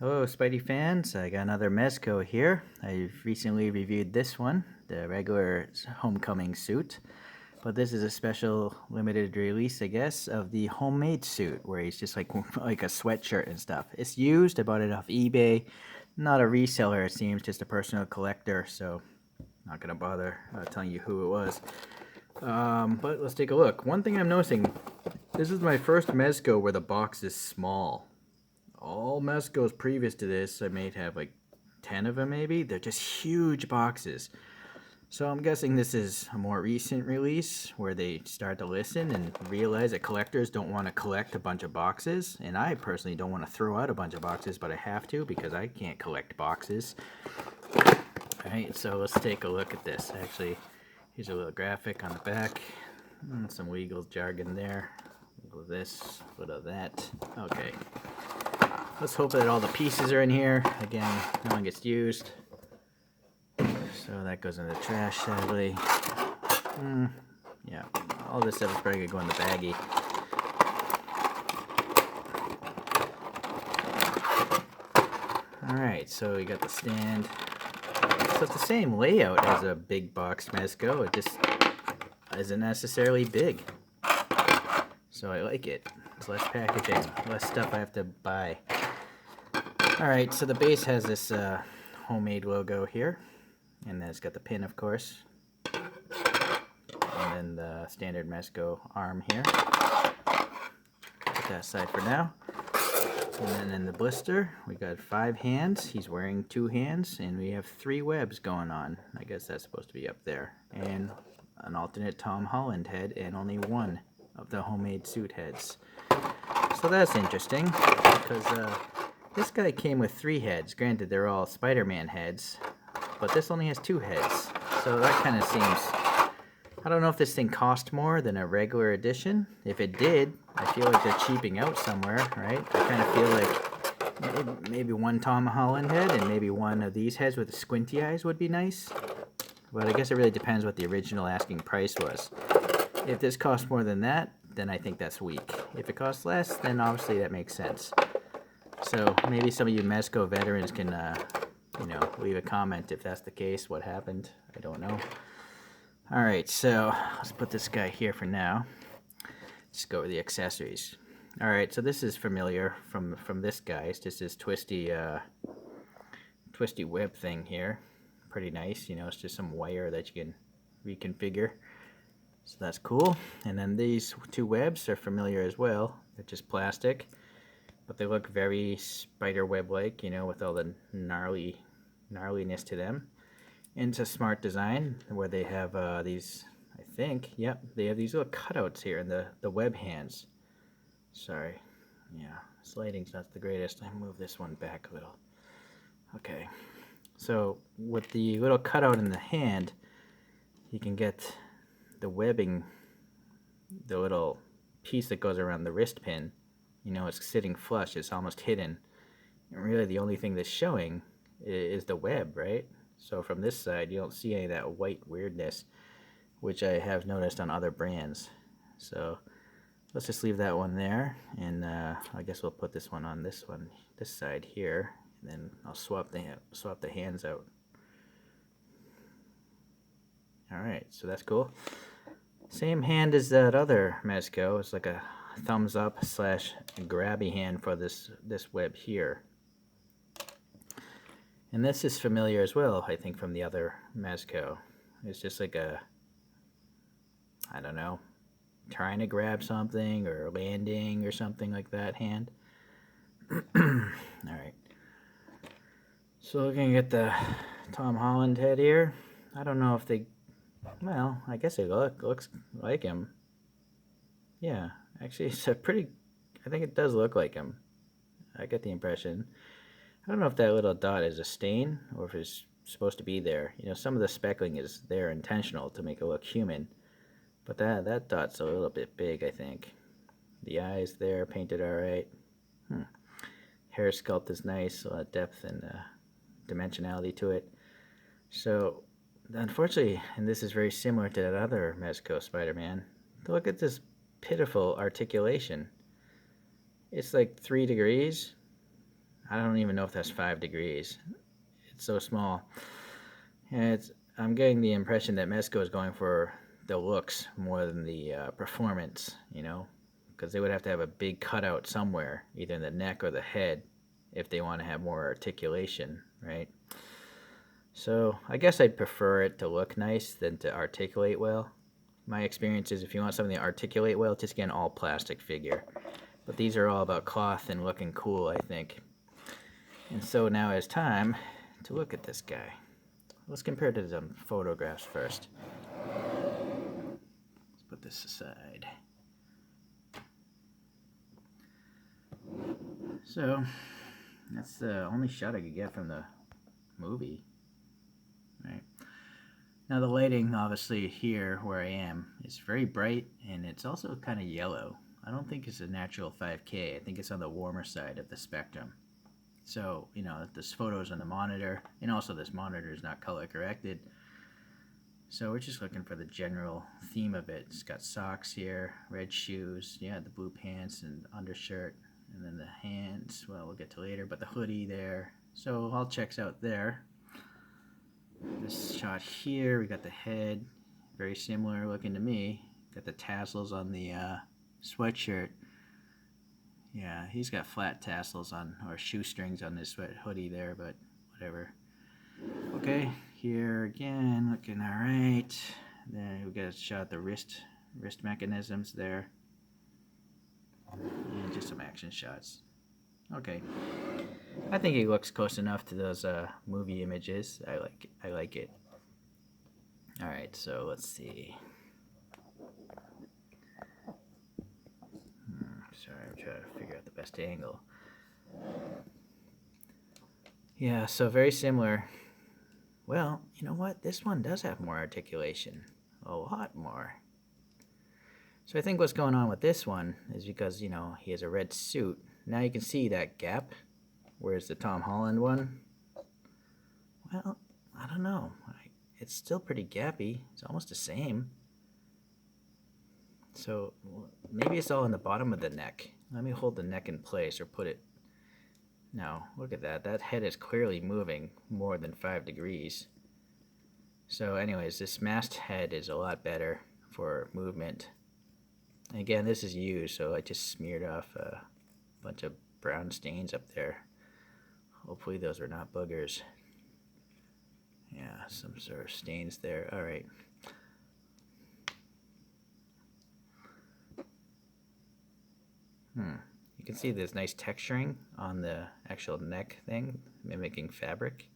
Hello Spidey fans, I got another Mezco here. I recently reviewed this one, the regular Homecoming suit, but this is a special limited release, I guess, of the homemade suit, where he's just like like a sweatshirt and stuff. It's used, I bought it off eBay, not a reseller it seems, just a personal collector, so not gonna bother telling you who it was. But let's take a look. One thing I'm noticing, this is my first Mezco where the box is small. All Mezcos previous to this, I may have like 10 of them maybe. They're just huge boxes. So I'm guessing this is a more recent release where they start to listen and realize that collectors don't want to collect a bunch of boxes. And I personally don't want to throw out a bunch of boxes, but I have to because I can't collect boxes. Alright, so let's take a look at this. Actually, here's a little graphic on the back. And some legal jargon there. A little of this, a little of that. Okay. Let's hope that all the pieces are in here. Again, no one gets used. So that goes in the trash, sadly. Yeah, all this stuff is probably gonna go in the baggie. Alright, so we got the stand. So it's the same layout as a big box Mezco. It just isn't necessarily big. So I like it. It's less packaging, less stuff I have to buy. Alright, so the base has this homemade logo here, and then it's got the pin, of course, and then the standard Mezco arm here. Put that aside for now. And then in the blister, we got 5 hands. He's wearing 2 hands, and we have 3 webs going on. I guess that's supposed to be up there. And an alternate Tom Holland head, and only 1 of the homemade suit heads. So that's interesting, because this guy came with 3 heads. Granted, they're all Spider-Man heads, but this only has 2 heads. So that kind of seems... I don't know if this thing cost more than a regular edition. If it did, I feel like they're cheaping out somewhere, right? I kind of feel like maybe 1 Tom Holland head and maybe 1 of these heads with the squinty eyes would be nice. But I guess it really depends what the original asking price was. If this costs more than that, then I think that's weak. If it costs less, then obviously that makes sense. So maybe some of you Mezco veterans can, leave a comment if that's the case. What happened? I don't know. All right, so let's put this guy here for now. Let's go over the accessories. All right, so this is familiar from this guy. It's just this twisty web thing here. Pretty nice. It's just some wire that you can reconfigure. So that's cool. And then these 2 webs are familiar as well. They're just plastic, but they look very spider web-like, with all the gnarliness to them. And it's a smart design where they have these, I think, yep, they have these little cutouts here in the web hands. Sorry, yeah, this lighting's not the greatest. I move this one back a little. Okay, so with the little cutout in the hand, you can get the webbing, the little piece that goes around the wrist pin. It's sitting flush, it's almost hidden. And really the only thing that's showing is the web, right? So from this side, you don't see any of that white weirdness, which I have noticed on other brands. So let's just leave that one there, and I guess we'll put this one on this side here, and then I'll swap the hands out. All right, so that's cool. Same hand as that other Mezco. It's like a thumbs up / grabby hand for this web here. And this is familiar as well, I think, from the other Mezco. It's just like a, I don't know, trying to grab something or landing or something like that hand. Alright. So looking at the Tom Holland head here, I don't know if they, well, I guess it looks like him. Yeah, actually it's a pretty, I think it does look like him. I get the impression. I don't know if that little dot is a stain or if it's supposed to be there. Some of the speckling is there intentional to make it look human, but that dot's a little bit big, I think. The eyes there painted all right. Hair sculpt is nice, a lot of depth and dimensionality to it. So unfortunately, and this is very similar to that other Mezco Spider-Man, look at this pitiful articulation. It's like 3 degrees. I don't even know if that's 5 degrees. It's so small. And I'm getting the impression that Mezco is going for the looks more than the performance, you know, because they would have to have a big cutout somewhere, either in the neck or the head, if they want to have more articulation, right? So I guess I'd prefer it to look nice than to articulate well. My experience is if you want something to articulate well, just get an all plastic figure. But these are all about cloth and looking cool, I think. And so now it's time to look at this guy. Let's compare to some photographs first. Let's put this aside. So that's the only shot I could get from the movie. Right. Now the lighting, obviously here where I am, is very bright, and it's also kind of yellow. I don't think it's a natural 5K. I think it's on the warmer side of the spectrum. So, you know, this photo's on the monitor, and also this monitor is not color corrected. So we're just looking for the general theme of it. It's got socks here, red shoes, yeah, the blue pants and undershirt, and then the hands, well, we'll get to later, but the hoodie there. So all checks out there. This shot here, we got the head, very similar looking to me. Got the tassels on the sweatshirt. Yeah, he's got flat tassels on, or shoestrings on this hoodie there, but whatever. Okay, here again, looking all right. Then we got a shot at the wrist mechanisms there. And just some action shots. Okay. I think it looks close enough to those movie images. I like it. All right, so let's see. Sorry, I'm trying to figure out the best angle. Yeah, so very similar. Well, you know what? This one does have more articulation. A lot more. So I think what's going on with this one is because, you know, he has a red suit. Now you can see that gap. Where's the Tom Holland one? Well, I don't know. It's still pretty gappy. It's almost the same. So maybe it's all in the bottom of the neck. Let me hold the neck in place or put it. No, look at that. That head is clearly moving more than 5 degrees. So anyways, this masked head is a lot better for movement. Again, this is used, so I just smeared off a bunch of brown stains up there. Hopefully those are not boogers. Yeah, some sort of stains there. All right. You can see there's nice texturing on the actual neck thing, mimicking fabric.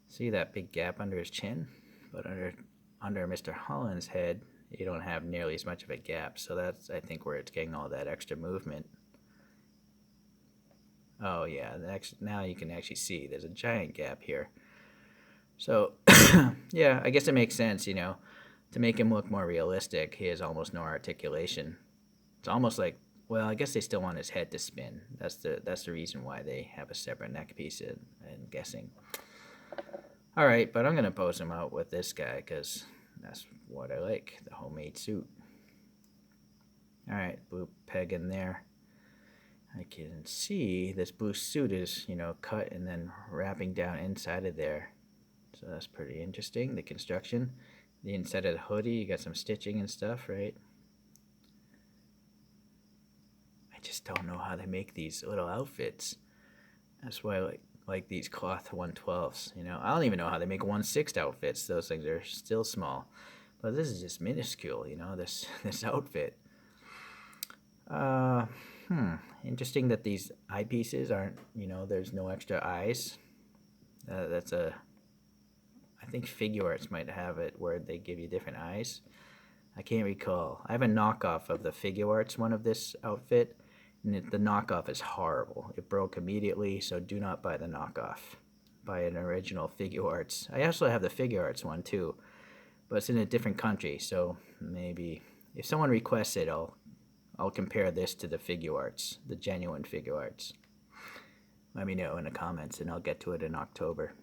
See that big gap under his chin? But under Mr. Holland's head, you don't have nearly as much of a gap. So that's, I think, where it's getting all that extra movement. Oh yeah, now you can actually see there's a giant gap here. So yeah, I guess it makes sense, you know, to make him look more realistic. He has almost no articulation. It's almost like, well, I guess they still want his head to spin. That's the reason why they have a separate neck piece, I'm guessing. All right, but I'm going to pose him out with this guy because that's what I like, the homemade suit. All right, blue peg in there. I can see this blue suit is, you know, cut and then wrapping down inside of there. So that's pretty interesting, the construction. The inside of the hoodie, you got some stitching and stuff, right? I just don't know how they make these little outfits. That's why I like these cloth 112s. You know, I don't even know how they make 1/6 outfits. Those things are still small, but this is just minuscule. You know, this outfit. Interesting that these eyepieces aren't. You know, there's no extra eyes. I think figure arts might have it where they give you different eyes. I can't recall. I have a knockoff of the figure arts one of this outfit. And the knockoff is horrible. It broke immediately, so do not buy the knockoff. Buy an original figure arts. I also have the figure arts one too, but it's in a different country, so maybe if someone requests it, I'll compare this to the figure arts, the genuine figure arts. Let me know in the comments, and I'll get to it in October.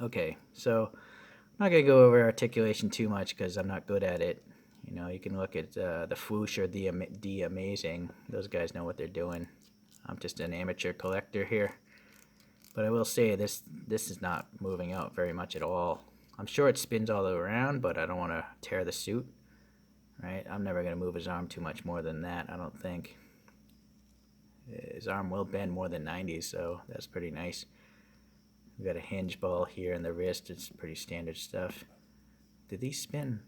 Okay, so I'm not gonna go over articulation too much because I'm not good at it. You know, you can look at the Fwoosh or the Amazing. Those guys know what they're doing. I'm just an amateur collector here. But I will say this is not moving out very much at all. I'm sure it spins all the way around, but I don't want to tear the suit. Right? I'm never going to move his arm too much more than that, I don't think. His arm will bend more than 90, so that's pretty nice. We've got a hinge ball here in the wrist. It's pretty standard stuff. Did these spin?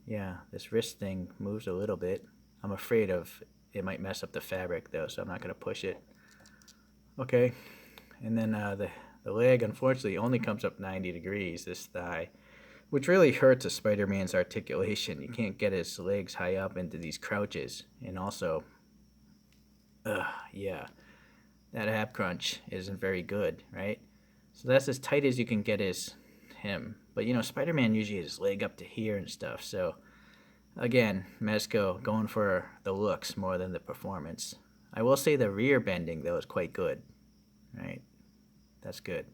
Yeah, this wrist thing moves a little bit. I'm afraid of it might mess up the fabric though, so I'm not going to push it. Okay, and then the leg unfortunately only comes up 90 degrees, this thigh, which really hurts a Spider-Man's articulation. You can't get his legs high up into these crouches. And also, yeah, that ab crunch isn't very good, right? So that's as tight as you can get him. But you know, Spider-Man usually has his leg up to here and stuff. So again, Mezco going for the looks more than the performance. I will say the rear bending though is quite good, right? That's good.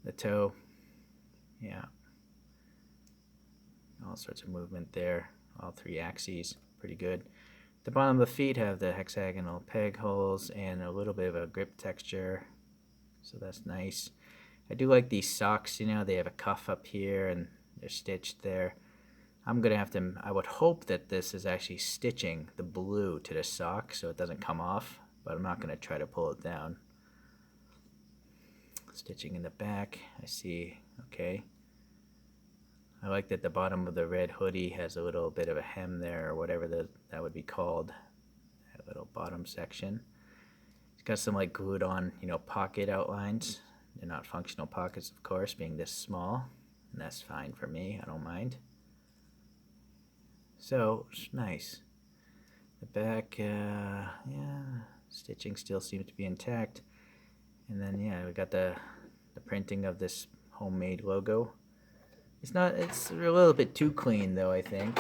The toe, yeah. All sorts of movement there. All three axes, pretty good. The bottom of the feet have the hexagonal peg holes and a little bit of a grip texture. So that's nice. I do like these socks, you know, they have a cuff up here and they're stitched there. I'm going to have to, I would hope that this is actually stitching the blue to the sock so it doesn't come off, but I'm not going to try to pull it down. Stitching in the back, I see, okay. I like that the bottom of the red hoodie has a little bit of a hem there, or whatever that would be called, that little bottom section. It's got some like glued on, you know, pocket outlines. They're not functional pockets, of course, being this small, and that's fine for me, I don't mind. So, it's nice. The back, yeah, stitching still seems to be intact. And then, yeah, we got the printing of this homemade logo. It's a little bit too clean, though, I think.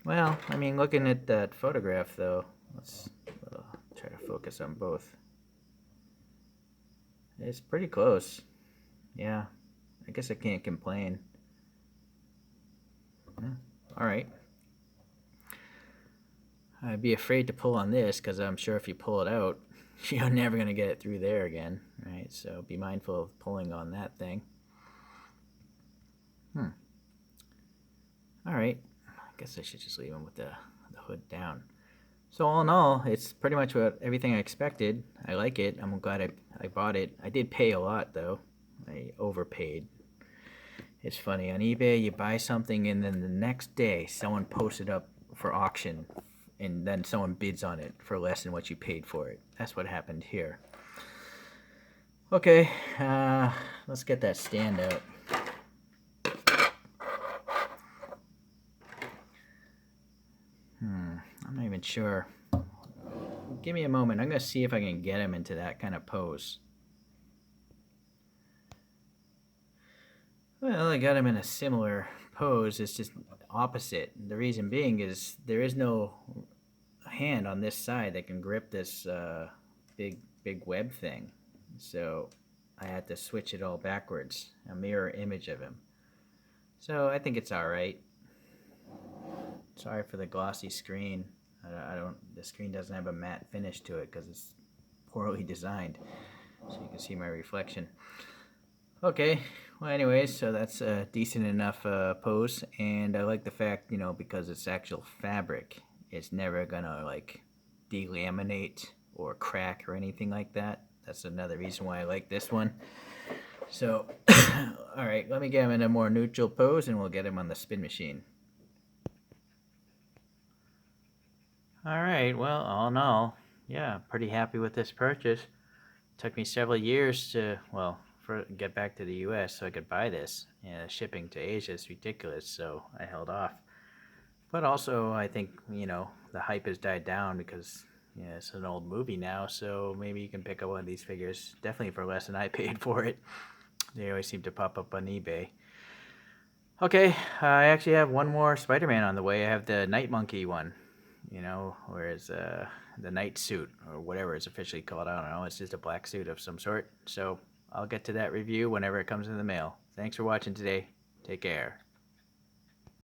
Well, I mean, looking at that photograph, though, let's try to focus on both. It's pretty close. Yeah, I guess I can't complain. All right. I'd be afraid to pull on this because I'm sure if you pull it out, you're never going to get it through there again, right? So be mindful of pulling on that thing. All right. I guess I should just leave him with the hood down. So all in all, it's pretty much everything I expected. I like it. I'm glad I bought it. I did pay a lot, though. I overpaid. It's funny. On eBay, you buy something, and then the next day, someone posts it up for auction, and then someone bids on it for less than what you paid for it. That's what happened here. Okay, let's get that stand out. I'm not even sure. Give me a moment. I'm going to see if I can get him into that kind of pose. Well, I got him in a similar pose. It's just opposite. The reason being is there is no hand on this side that can grip this big web thing. So I had to switch it all backwards. A mirror image of him. So I think it's alright. Sorry for the glossy screen. The screen doesn't have a matte finish to it because it's poorly designed. So you can see my reflection. Okay, well anyways, so that's a decent enough pose, and I like the fact, you know, because it's actual fabric, it's never gonna like delaminate or crack or anything like that. That's another reason why I like this one. So, alright, let me get him in a more neutral pose and we'll get him on the spin machine. Alright, well, all in all, yeah, pretty happy with this purchase. It took me several years to, well, get back to the US so I could buy this. Yeah, shipping to Asia is ridiculous, so I held off. But also, I think, you know, the hype has died down because, yeah, it's an old movie now, so maybe you can pick up one of these figures, definitely for less than I paid for it. They always seem to pop up on eBay. Okay, I actually have one more Spider-Man on the way. I have the Night Monkey one, you know, whereas the night suit, or whatever it's officially called, I don't know, it's just a black suit of some sort. So I'll get to that review whenever it comes in the mail. Thanks for watching today. Take care.